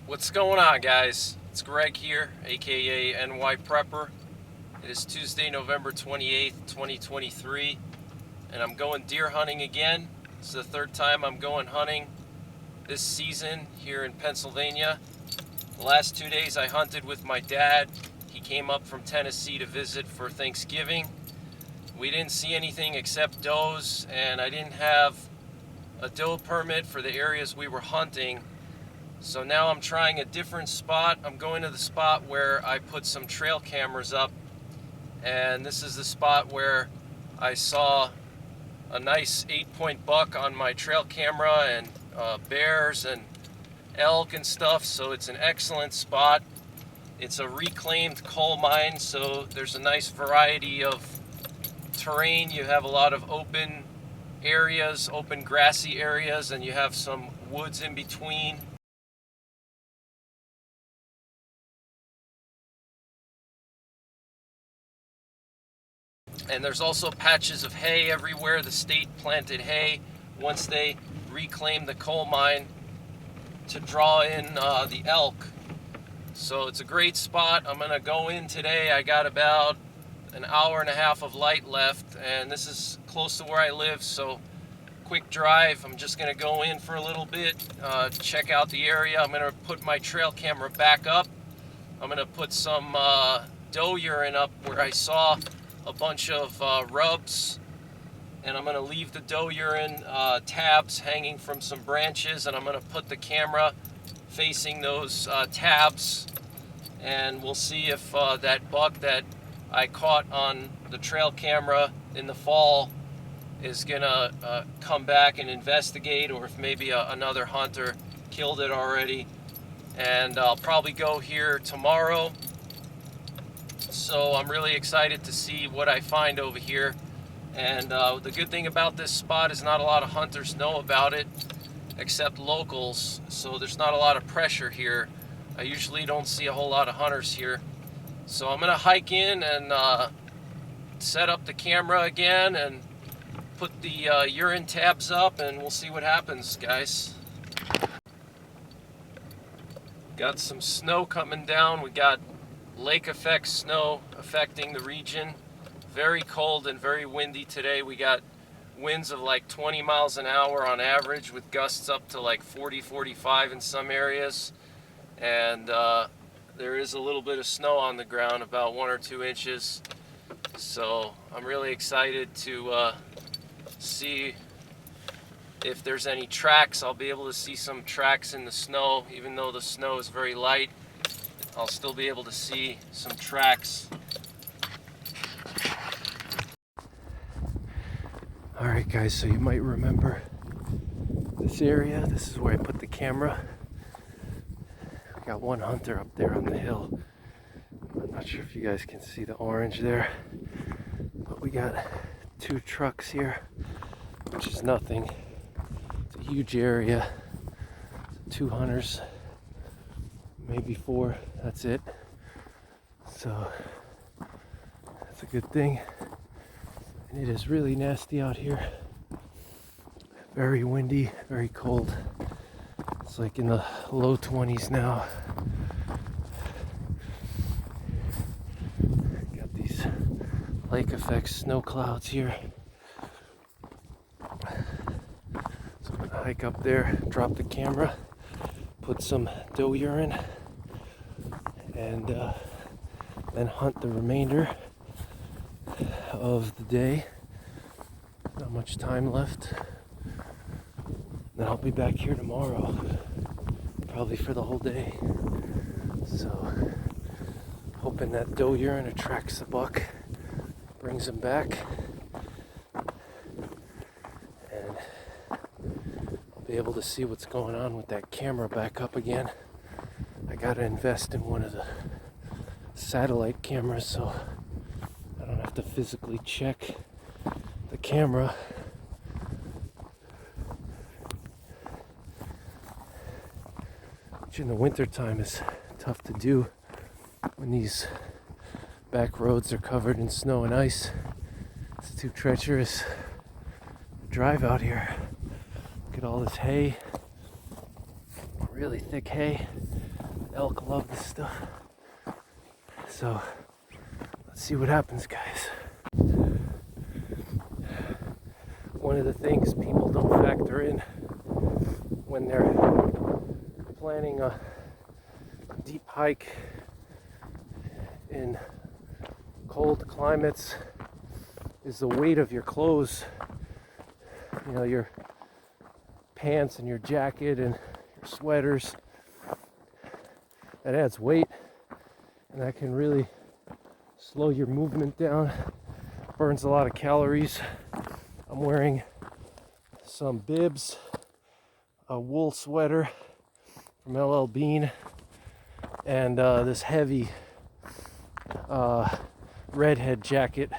What's going on, guys? It's Greg here, aka NYPrepper. It is Tuesday, November 28th, 2023, and I'm going deer hunting again. It's the third time I'm going hunting this season here in Pennsylvania. The last 2 days I hunted with my dad. He came up from Tennessee to visit for Thanksgiving. We didn't see anything except does, and I didn't have a doe permit for the areas we were hunting. So now I'm trying a different spot. I'm going to the spot where I put some trail cameras up, and this is the spot where I saw a nice 8-point buck on my trail camera, and bears and elk and stuff. So it's an excellent spot. It's a reclaimed coal mine, so there's a nice variety of terrain. You have a lot of open areas, open grassy areas, and you have some woods in between. And there's also patches of hay everywhere. The state planted hay once they reclaimed the coal mine to draw in the elk. So it's a great spot. I'm gonna go in today. I got about an hour and a half of light left, and this is close to where I live, so quick drive. I'm just gonna go in for a little bit, check out the area. I'm gonna put my trail camera back up. I'm gonna put some doe urine up where I saw a bunch of rubs, and I'm gonna leave the doe urine tabs hanging from some branches, and I'm gonna put the camera facing those tabs, and we'll see if that buck that I caught on the trail camera in the fall is gonna come back and investigate, or if maybe another hunter killed it already. And I'll probably go here tomorrow. So I'm really excited to see what I find over here. And the good thing about this spot is not a lot of hunters know about it, except locals. So there's not a lot of pressure here. I usually don't see a whole lot of hunters here. So I'm gonna hike in and set up the camera again and put the urine tabs up, and we'll see what happens, guys. Got some snow coming down. We got lake effect snow affecting the region. Very cold and very windy today. We got winds of like 20 miles an hour on average, with gusts up to like 40, 45 in some areas. And there is a little bit of snow on the ground, about 1 or 2 inches. So I'm really excited to see if there's any tracks. I'll be able to see some tracks in the snow. Even though the snow is very light, I'll still be able to see some tracks. Alright guys, so you might remember this area. This is where I put the camera. I got one hunter up there on the hill. I'm not sure if you guys can see the orange there, but we got 2 trucks here, which is nothing. It's a huge area. 2 hunters, maybe 4, that's it. So that's a good thing. And it is really nasty out here. Very windy, very cold. It's like in the low 20s now. Got these lake effect snow clouds here. So I'm gonna hike up there, drop the camera, put some doe urine, and then hunt the remainder of the day. Not much time left. Then I'll be back here tomorrow, probably for the whole day. So hoping that doe urine attracts the buck, brings him back, and I'll be able to see what's going on with that camera back up again. I gotta invest in one of the satellite cameras so I don't have to physically check the camera. Which in the wintertime is tough to do when these back roads are covered in snow and ice. It's too treacherous to drive out here. Look at all this hay, really thick hay. Elk love this stuff. So let's see what happens, guys. One of the things people don't factor in when they're planning a deep hike in cold climates is the weight of your clothes. You know, your pants and your jacket and your sweaters. That adds weight, and that can really slow your movement down. Burns a lot of calories. I'm wearing some bibs, a wool sweater from LL Bean, and this heavy redhead jacket.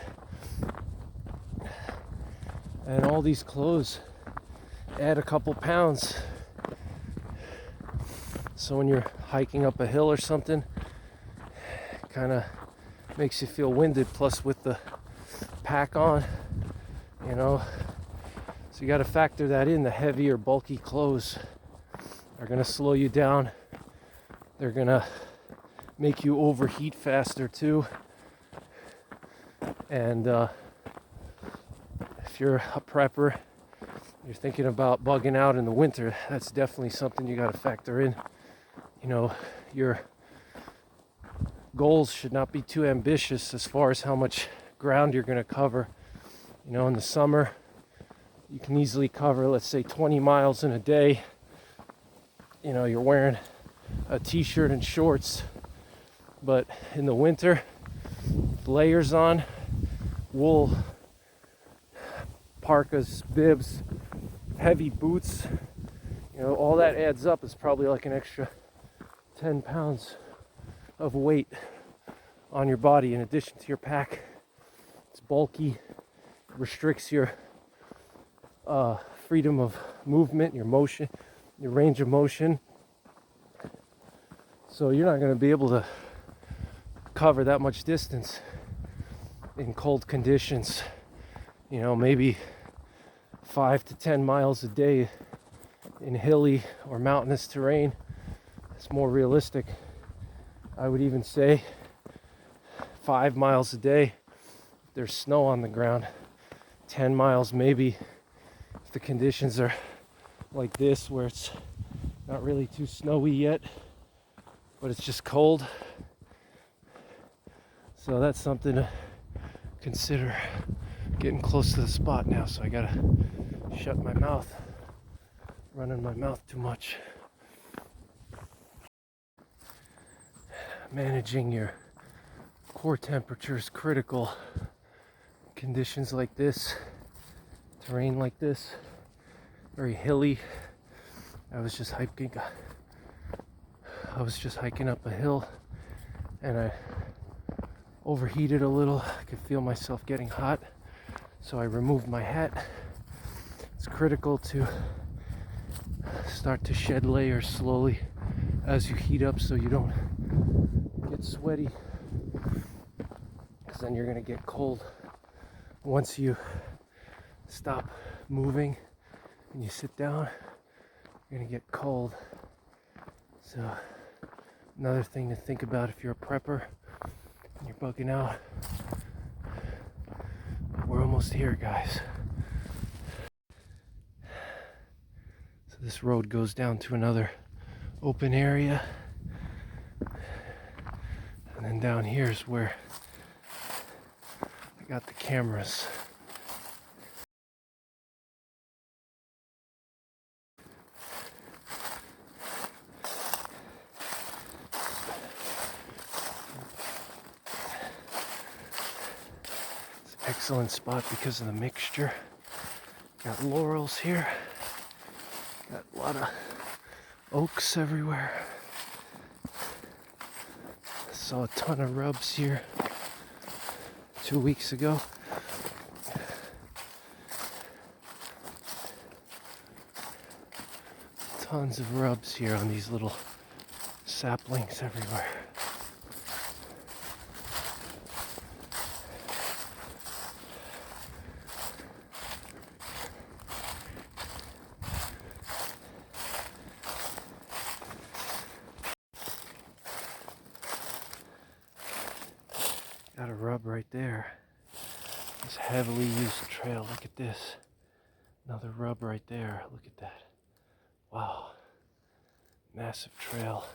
And all these clothes add a couple pounds. So when you're hiking up a hill or something, it kind of makes you feel winded, plus with the pack on, you know. So you got to factor that in. The heavier, bulky clothes are going to slow you down. They're going to make you overheat faster too. And if you're a prepper, you're thinking about bugging out in the winter, that's definitely something you got to factor in. You know, your goals should not be too ambitious as far as how much ground you're going to cover. You know, in the summer, you can easily cover, let's say, 20 miles in a day. You know, you're wearing a t-shirt and shorts. But in the winter, layers on, wool, parkas, bibs, heavy boots, you know, all that adds up. It's probably like an extra 10 pounds of weight on your body in addition to your pack. It's bulky, restricts your freedom of movement, your motion, your range of motion. So you're not going to be able to cover that much distance in cold conditions. You know, maybe 5 to 10 miles a day in hilly or mountainous terrain. It's more realistic. I would even say 5 miles a day if there's snow on the ground. 10 miles maybe if the conditions are like this, where it's not really too snowy yet, but it's just cold. So that's something to consider. Getting close to the spot now, so I gotta shut my mouth. Running my mouth too much. Managing your core temperature is critical. Conditions like this, terrain like this, very hilly. I was just hiking up a hill, and I overheated a little. I could feel myself getting hot, so I removed my hat. It's critical to start to shed layers slowly as you heat up, so you don't get sweaty, because then you're going to get cold. Once you stop moving and you sit down, you're going to get cold. So another thing to think about if you're a prepper and you're bugging out. We're almost here, guys. So this road goes down to another open area, and then down here is where I got the cameras. It's an excellent spot because of the mixture. Got laurels here. Got a lot of oaks everywhere. Saw a ton of rubs here 2 weeks ago. Tons of rubs here on these little saplings everywhere. Got a rub right there. This heavily used trail. Look at this. Another rub right there. Look at that. Wow. Massive trail.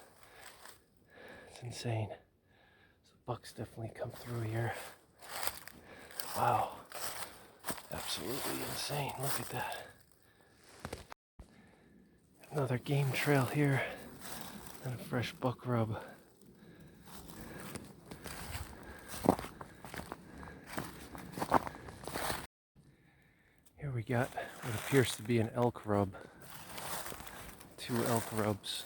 It's insane. So bucks definitely come through here. Wow. Absolutely insane. Look at that. Another game trail here. And a fresh buck rub. Here we got what appears to be an elk rub. 2 elk rubs.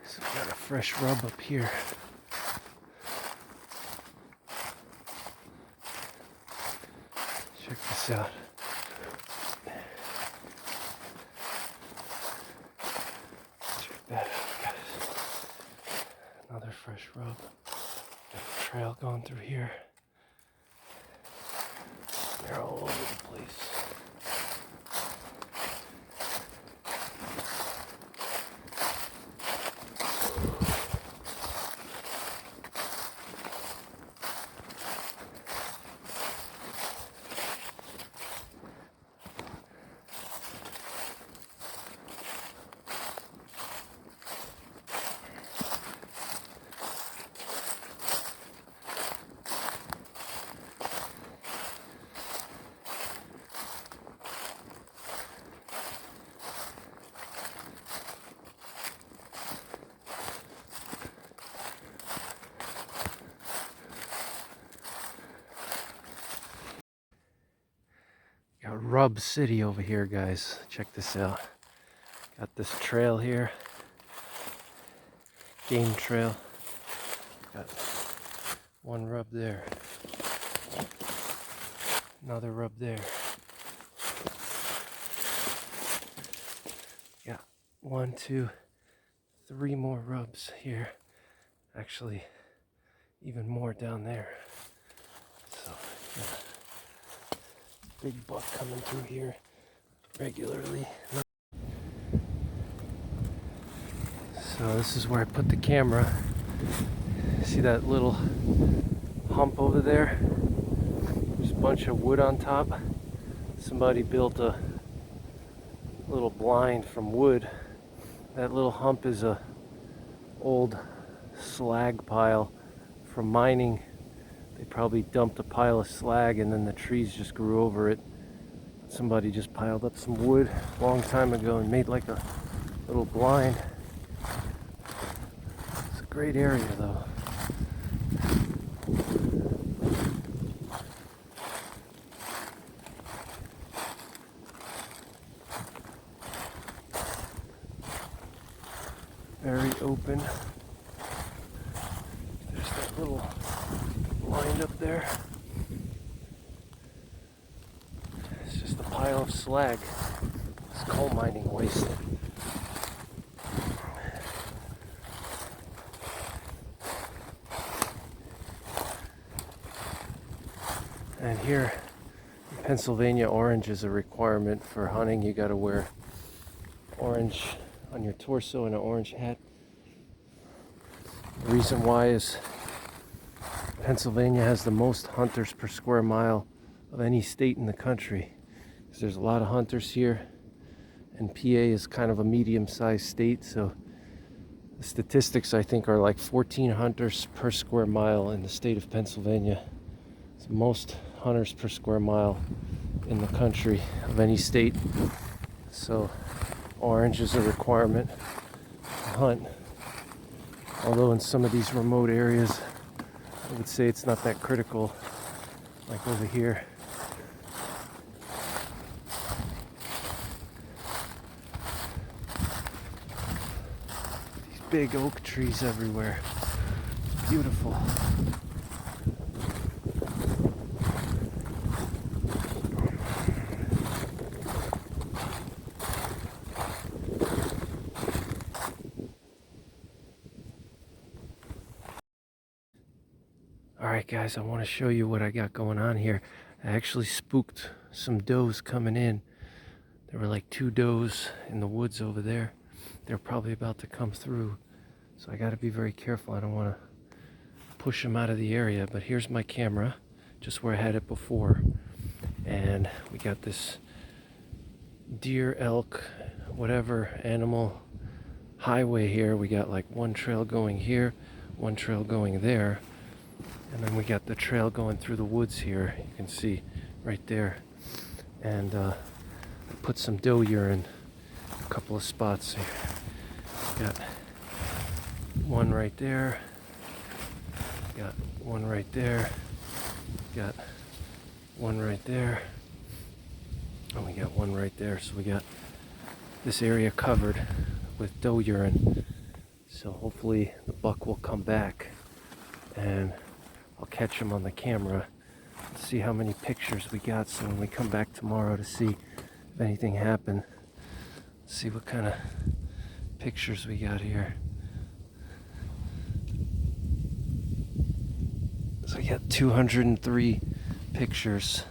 So we got a fresh rub up here. Check this out. Check that out, guys. Another fresh rub. Got a trail going through here. They're all over the place. Got Rub City over here, guys. Check this out. Got this trail here. Game trail. Got one rub there. Another rub there. Got 1, 2, 3 more rubs here. Actually, even more down there. So, yeah. Big buck coming through here regularly. So this is where I put the camera. See that little hump over there? There's a bunch of wood on top. Somebody built a little blind from wood. That little hump is a old slag pile from mining. They probably dumped a pile of slag and then the trees just grew over it. Somebody just piled up some wood a long time ago and made like a little blind. It's a great area though. Very open. There's that little blind up there. It's just a pile of slag. It's coal mining waste. And here in Pennsylvania, orange is a requirement for hunting. You gotta wear orange on your torso and an orange hat. The reason why is Pennsylvania has the most hunters per square mile of any state in the country. Because there's a lot of hunters here, and PA is kind of a medium-sized state, so the statistics I think are like 14 hunters per square mile in the state of Pennsylvania. It's the most hunters per square mile in the country of any state. So orange is a requirement to hunt. Although in some of these remote areas, I would say it's not that critical, like over here. These big oak trees everywhere. Beautiful. Alright guys, I want to show you what I got going on here. I actually spooked some does coming in. There were like 2 does in the woods over there. They're probably about to come through. So I got to be very careful. I don't want to push them out of the area. But here's my camera, just where I had it before. And we got this deer, elk, whatever animal highway here. We got like one trail going here, one trail going there. And then we got the trail going through the woods here. You can see right there. And I put some doe urine in a couple of spots here. Got one right there. Got one right there. Got one right there. And we got one right there. So we got this area covered with doe urine. So hopefully the buck will come back and I'll catch him on the camera and see how many pictures we got. So when we come back tomorrow to see if anything happened, see what kind of pictures we got here. So I got 203 pictures.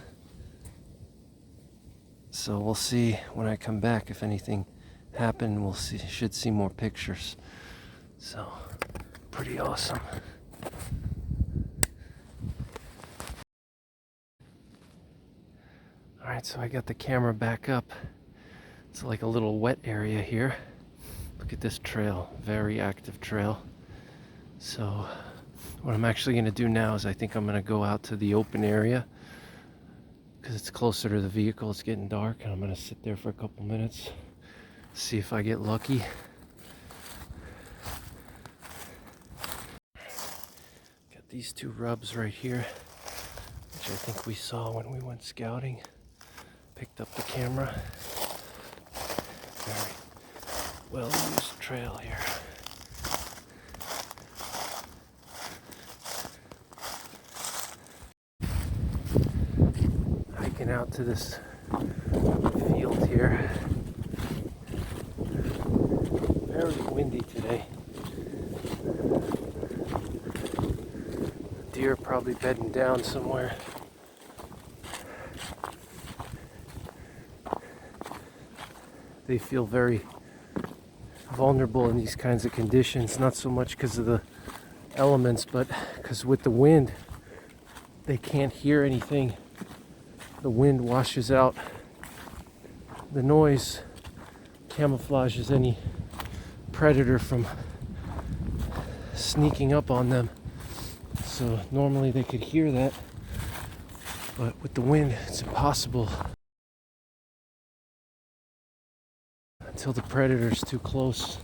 So we'll see when I come back if anything happened. We'll see, should see more pictures. So pretty awesome. Alright, so I got the camera back up. It's like a little wet area here. Look at this trail, very active trail. So what I'm actually going to do now is I think I'm going to go out to the open area because it's closer to the vehicle. It's getting dark and I'm going to sit there for a couple minutes, see if I get lucky. Got these 2 rubs right here, which I think we saw when we went scouting. Picked up the camera. Very well used trail here. Hiking out to this field here. Very windy today. Deer probably bedding down somewhere. They feel very vulnerable in these kinds of conditions, not so much because of the elements, but because with the wind, they can't hear anything. The wind washes out the noise, camouflages any predator from sneaking up on them. So normally they could hear that, but with the wind, it's impossible. Until the predator's too close.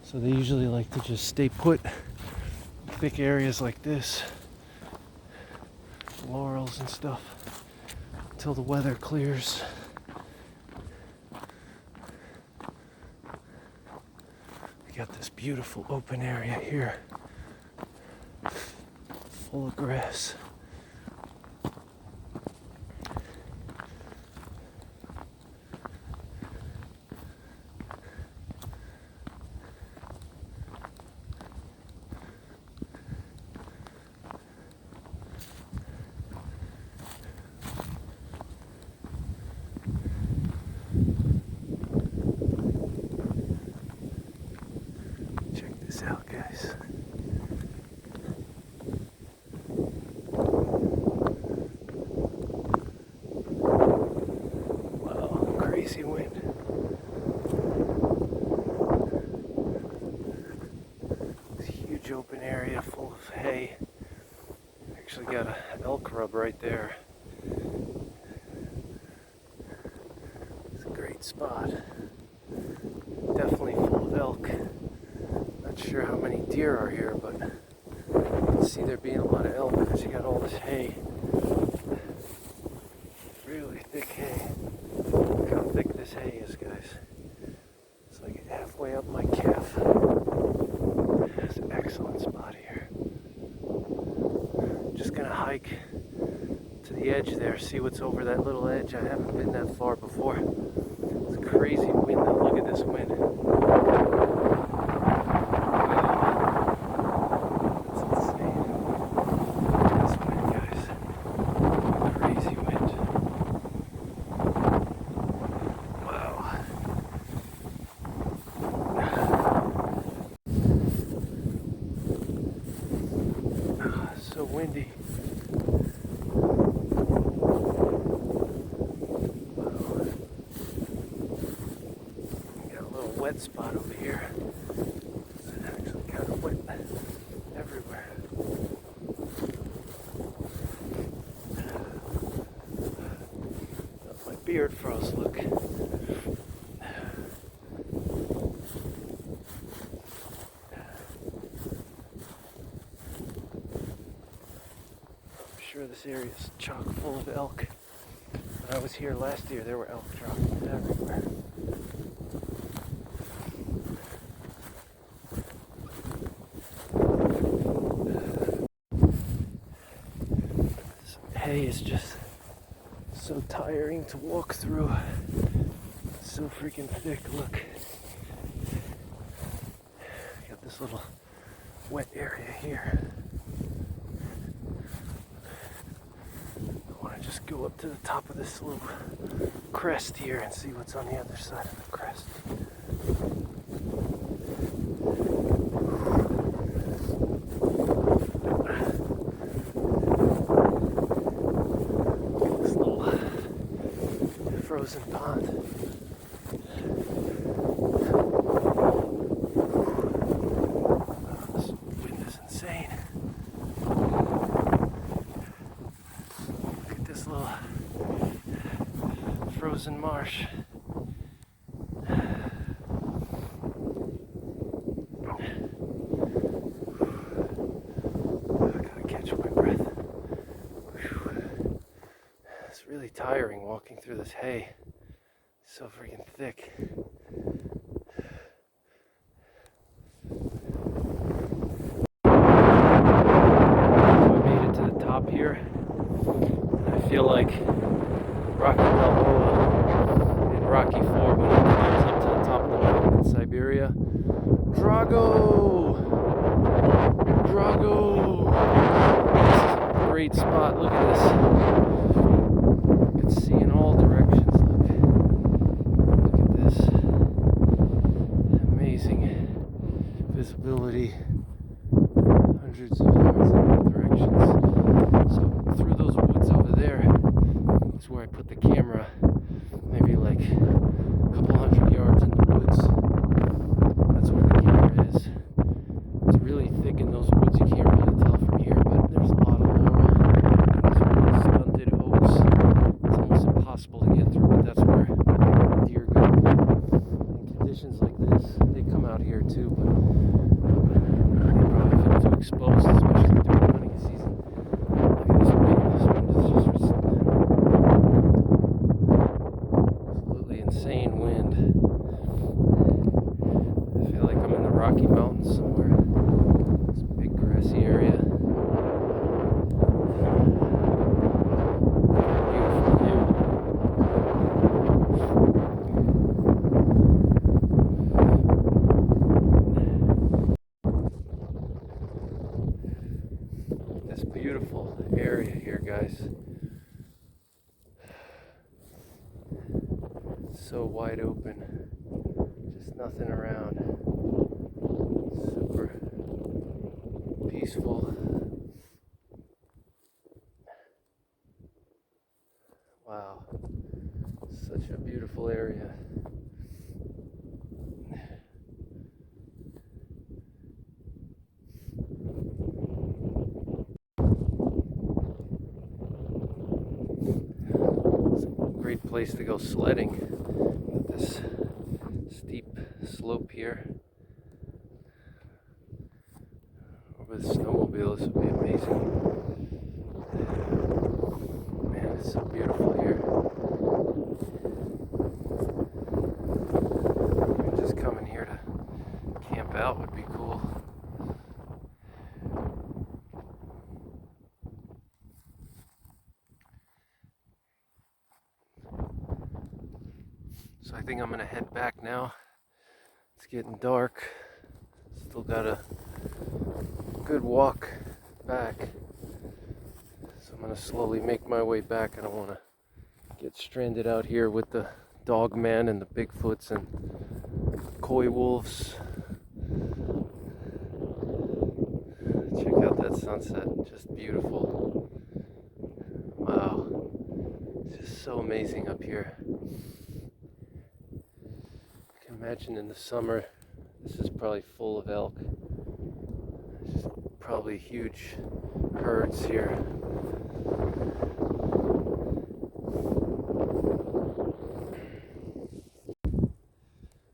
So they usually like to just stay put in thick areas like this, laurels and stuff, until the weather clears. We got this beautiful open area here, full of grass. Check this out, guys. Wow, crazy wind. It's a huge open area full of hay. Actually got an elk rub right there. It's a great spot. Definitely full of elk. Not sure how many deer are here, but you can see there being a lot of elk because you got all this hay. Really thick hay. Look how thick this hay is, guys. It's like halfway up my calf. It's an excellent spot here. Just gonna hike to the edge there, see what's over that little edge. I haven't been that far before. It's a crazy wind though. Look at this wind. That's insane. so windy. Got a little wet spot over here. It's actually kind of wet everywhere. My beard froze, look. I'm sure this area is chock full of elk. When I was here last year, there were elk dropping everywhere. This hay is just so tiring to walk through. It's so freaking thick, look. Got this little wet area here. I want to just go up to the top of this little crest here and see what's on the other side of the crest. This little frozen pond. This wind is insane. Look at this little frozen marsh. I gotta catch my breath. It's really tiring walking through this hay. It's so freaking thick. So I made it to the top here. And I feel like Rocky Balboa in Rocky IV when he climbs up to the top of the mountain in Siberia. Drago! Drago! This is a great spot. Look at this. You can see in all directions. Look at this. Amazing visibility. Hundreds of yards in all directions. So through those woods over there is where I put the camera. Maybe like a couple hundred yards in the woods. That's where the camera is. It's really thick in those woods. You can't really tell from here, but there's a lot of laurel and these really stunted oaks. It's almost impossible to get through, but that's where deer go. In conditions like this, they come out here too, but they probably feel too exposed, especially during hunting season. Look at this wind. This wind is just absolutely insane wind. I feel like I'm in the Rocky Mountains somewhere. It's a big grassy area. Beautiful view. This beautiful area here, guys. So wide open. Just nothing around. Super peaceful. Wow. Such a beautiful area. It's a great place to go sledding. This steep slope here. Over the snowmobile, this would be amazing. Man, it's so beautiful here. Even just coming here to camp out would be cool. So I think I'm gonna head back now. It's getting dark. Still got a good walk back. So I'm gonna slowly make my way back. I don't wanna get stranded out here with the dog man and the Bigfoots and coy wolves. Check out that that sunset. Just beautiful. Wow. It's just so amazing up here. I can imagine in the summer, this is probably full of elk. There's just probably huge herds here.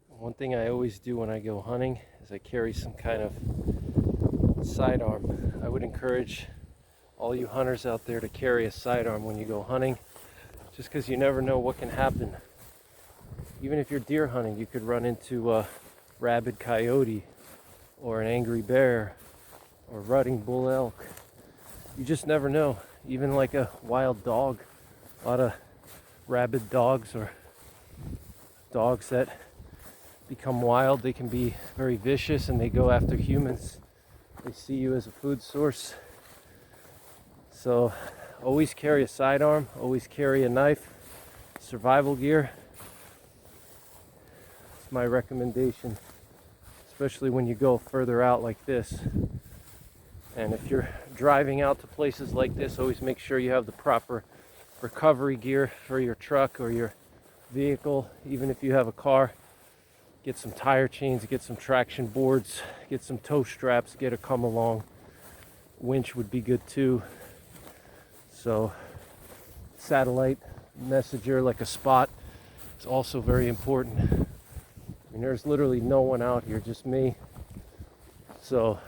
One thing I always do when I go hunting is I carry some kind of sidearm. I would encourage all you hunters out there to carry a sidearm when you go hunting, just because you never know what can happen. Even if you're deer hunting, you could run into a rabid coyote or an angry bear or rutting bull elk. You just never know. Even like a wild dog, a lot of rabid dogs or dogs that become wild, they can be very vicious and they go after humans. They see you as a food source. So always carry a sidearm, always carry a knife, survival gear. It's my recommendation, especially when you go further out like this. And if you're driving out to places like this, always make sure you have the proper recovery gear for your truck or your vehicle. Even if you have a car, get some tire chains, get some traction boards, get some tow straps, get a come along. Winch would be good too. So satellite messenger like a spot is also very important. I mean, there's literally no one out here, just me. So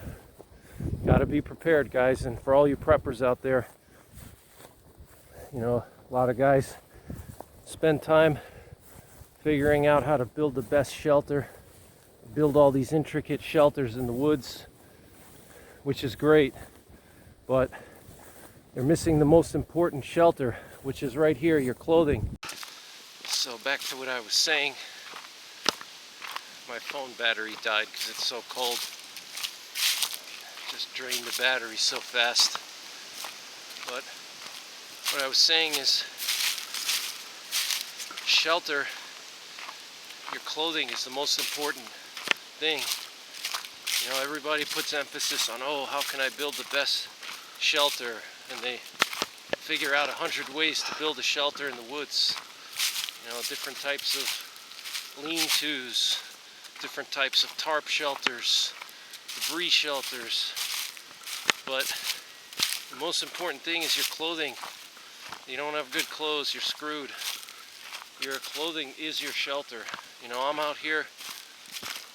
gotta be prepared, guys. And for all you preppers out there, you know, a lot of guys spend time figuring out how to build the best shelter, build all these intricate shelters in the woods, which is great, but they're missing the most important shelter, which is right here, your clothing. So back to what I was saying, my phone battery died because it's so cold. Just drained the battery so fast. But what I was saying is, shelter, your clothing is the most important thing. You know, everybody puts emphasis on, oh, how can I build the best shelter? And they figure out 100 ways to build a shelter in the woods. You know, different types of lean-tos, different types of tarp shelters, debris shelters. But the most important thing is your clothing. You don't have good clothes, you're screwed. Your clothing is your shelter. You know, I'm out here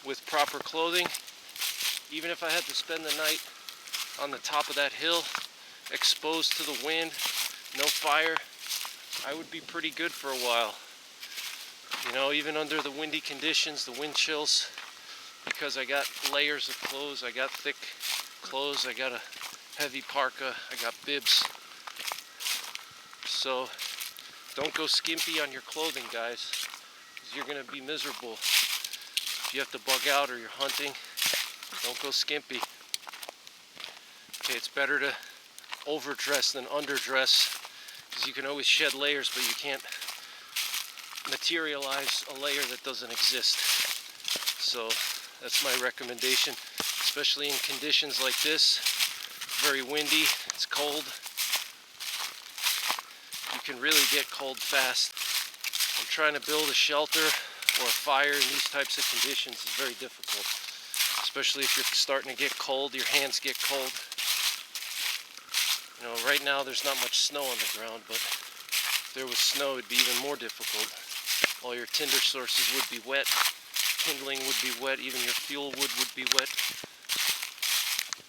with proper clothing. Even if I had to spend the night on the top of that hill, exposed to the wind, no fire, I would be pretty good for a while. You know, even under the windy conditions, the wind chills, because I got layers of clothes, I got thick clothes, I got a heavy parka, I got bibs. So don't go skimpy on your clothing, guys, because you're going to be miserable. If you have to bug out or you're hunting, don't go skimpy. Okay, it's better to overdress than underdress, because you can always shed layers, but you can't materialize a layer that doesn't exist. So that's my recommendation, especially in conditions like this. Very windy, it's cold. You can really get cold fast. And trying to build a shelter or a fire in these types of conditions is very difficult, especially if you're starting to get cold, your hands get cold. You know, right now there's not much snow on the ground, but if there was snow, it'd be even more difficult. All your tinder sources would be wet, kindling would be wet, even your fuel wood would be wet.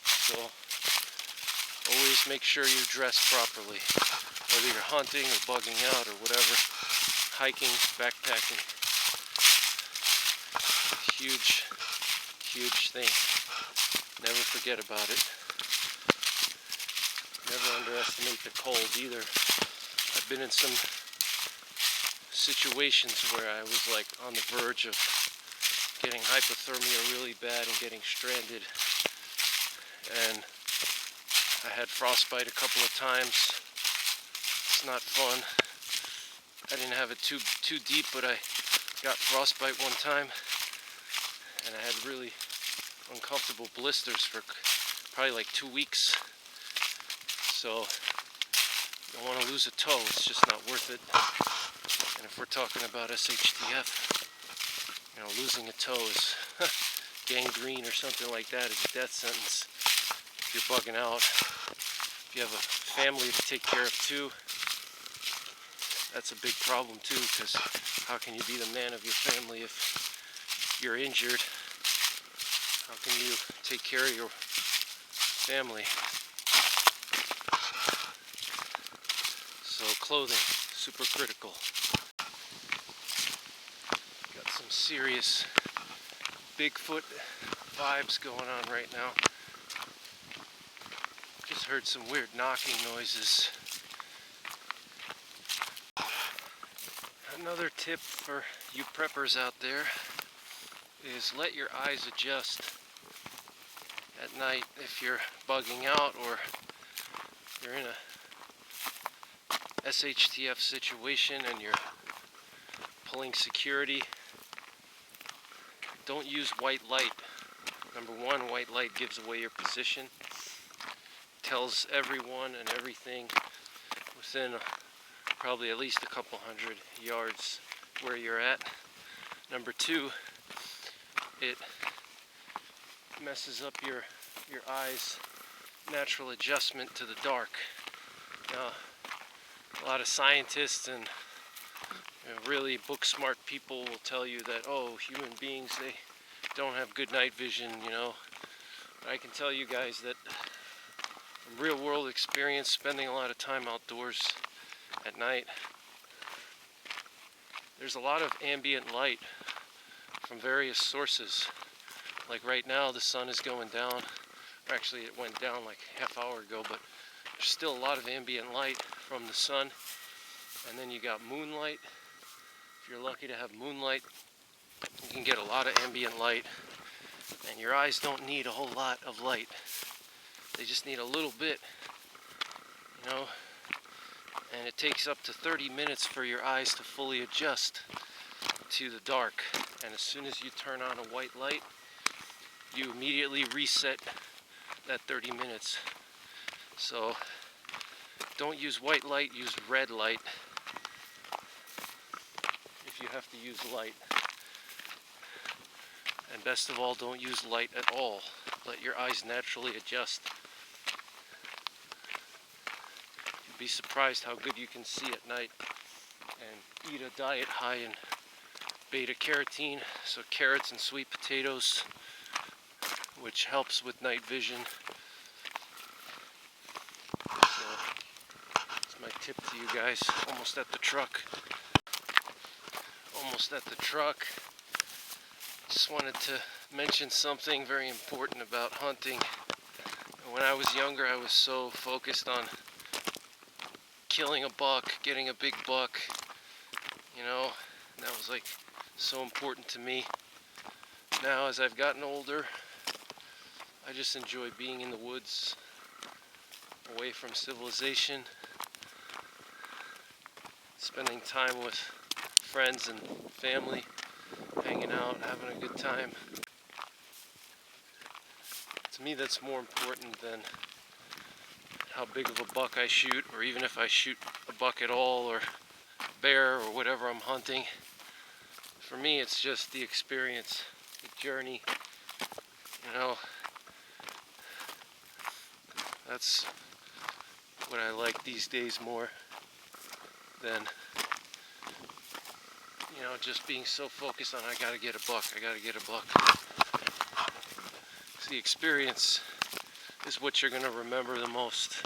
So always make sure you dress properly, whether you're hunting or bugging out or whatever, hiking, backpacking. Huge, huge thing. Never forget about it. Never underestimate the cold either. I've been in some situations where I was like on the verge of getting hypothermia really bad and getting stranded. And I had frostbite a couple of times. It's not fun. I didn't have it too deep, but I got frostbite one time. And I had really uncomfortable blisters for probably like 2 weeks. So you don't want to lose a toe, it's just not worth it. And if we're talking about SHTF, you know, losing a toe is gangrene or something like that is a death sentence if you're bugging out. If you have a family to take care of too, that's a big problem too, because how can you be the man of your family if you're injured? How can you take care of your family? So clothing, super critical. Got some serious Bigfoot vibes going on right now. Just heard some weird knocking noises. Another tip for you preppers out there is let your eyes adjust at night if you're bugging out or you're in a SHTF situation and you're pulling security. Don't use white light. Number one, white light gives away your position. Tells everyone and everything within probably at least a couple hundred yards where you're at. Number two, it messes up your eyes' natural adjustment to the dark. Now, a lot of scientists and really book smart people will tell you that, oh, human beings, they don't have good night vision, you know. But I can tell you guys that from real world experience, spending a lot of time outdoors at night, there's a lot of ambient light from various sources. Like right now the sun is going down, or actually it went down like half hour ago, but there's still a lot of ambient light from the sun. And then you got moonlight. If you're lucky to have moonlight, you can get a lot of ambient light, and your eyes don't need a whole lot of light. They just need a little bit, you know, and it takes up to 30 minutes for your eyes to fully adjust to the dark. And as soon as you turn on a white light, you immediately reset that 30 minutes. So don't use white light, use red light if you have to use light. And best of all, don't use light at all. Let your eyes naturally adjust. You'd be surprised how good you can see at night. And eat a diet high in beta carotene, so carrots and sweet potatoes, which helps with night vision. So that's my tip to you guys. Almost at the truck. Almost at the truck. Just wanted to mention something very important about hunting. When I was younger, I was so focused on killing a buck, getting a big buck, you know, and that was like so important to me. Now, as I've gotten older, I just enjoy being in the woods, away from civilization, spending time with friends and family, hanging out, having a good time. To me, that's more important than how big of a buck I shoot, or even if I shoot a buck at all, or a bear, or whatever I'm hunting. For me, it's just the experience, the journey, you know. That's what I like these days more than, you know, just being so focused on I gotta get a buck, I gotta get a buck. The experience is what you're gonna remember the most.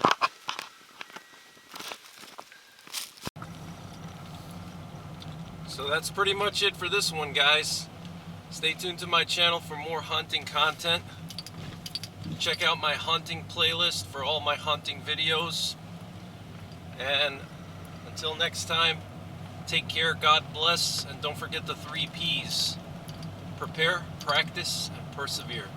So that's pretty much it for this one, guys. Stay tuned to my channel for more hunting content. Check out my hunting playlist for all my hunting videos. And until next time, take care, God bless, and don't forget the 3 P's. Prepare, practice, and persevere.